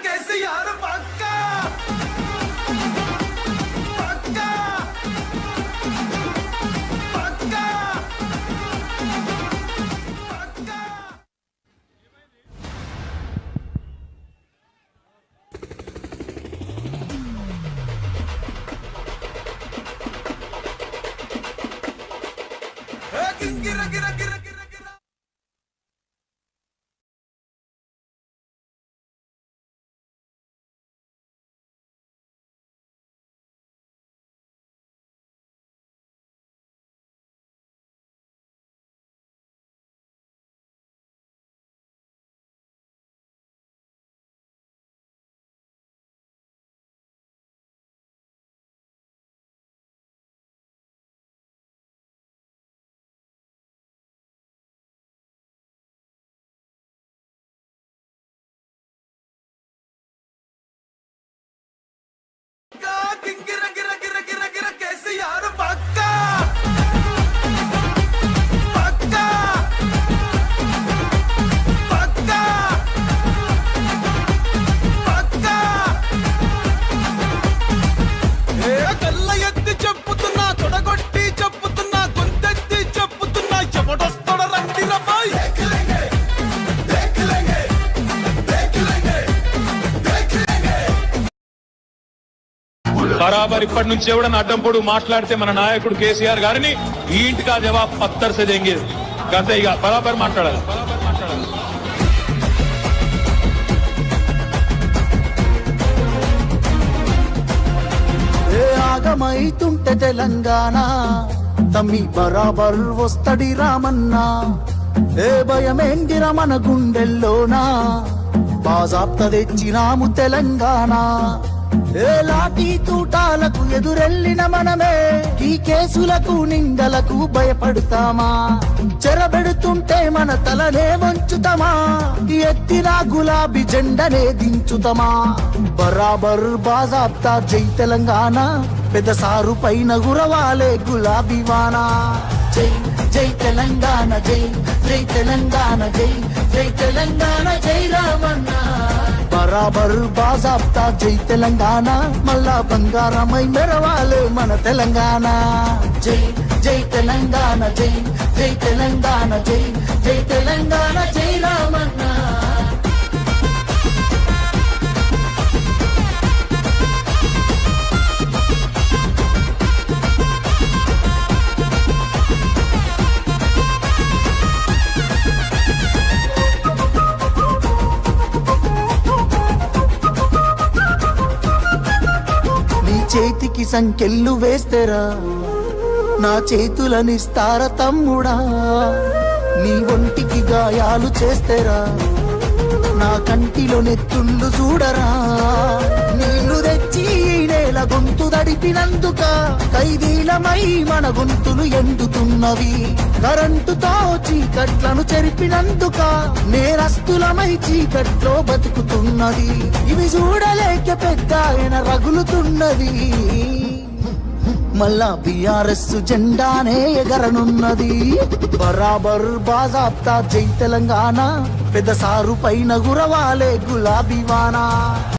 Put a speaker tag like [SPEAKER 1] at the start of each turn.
[SPEAKER 1] कैसे बराबर इప్పటి నుంచి ఎవడన్నా అడ్డం పొడు మాట్లాడితే మన నాయకుడు కేసీఆర్ గారిని ఈ ఇంటికి ఆ జవాబు పత్తర్ సే देंगे గంతే ఇక బరాబర్ మాట్లాడాలి
[SPEAKER 2] ఏ ఆగమైతుంటే తెలంగాణ తమ్మి బరాబర్ వస్తడి రామన్న ఏ భయమేందిరా మన గుండెల్లోనా బాజాప్త తెచ్చినాము తెలంగాణ ఏ లాఠీ తూటాలకు ఎదురెళ్ళిన మనమే ఈ కేసులకు నిందలకు భయపడతామా చెరబెడుతుంటే మన తలనే వంచుతామా ఎత్తిన గులాబీ జెండనే దించుతామా బరాబర్ బాజాప్తా జై తెలంగాణ పెద్ద సారు పైన గురవాలే గులాబీ వానా జై జై తెలంగాణ జై జై తెలంగాణ జై జై తెలంగాణ జై రామన్న బరాబర్ బాజాప్తా జై తెలంగాణ మల్లా బంగారమై మెరవాలే మన తెలంగాణ జై జై తెలంగాణ జై జై తెలంగాణ జై జై తెలంగాణ జై రామన్న చేతికి సంకెళ్ళు వేస్తేరా నా చేతులనిస్తార తమ్ముడా నీ ఒంటికి గాయాలు చేస్తేరా నా కంటిలో నెత్తుళ్ళు చూడరా నీళ్లు తెచ్చి నేల గొంతు దడిపినందుక ఖైదీలమై మన గొంతులు ఎండుతున్నవి కరెంటుతో చీకట్లను చెరిపినందుక నేరస్తులమై చీకట్లో బతుకుతున్నది ఇవి చూడలేక పెద్ద ఆయన రగులుతున్నది మళ్ళా బీఆర్ఎస్ జెండానే ఎగరనున్నది బరాబర్ బాజాప్తా జై తెలంగాణ పెద్ద సారు పైన గురవాలే గులాబీ వానా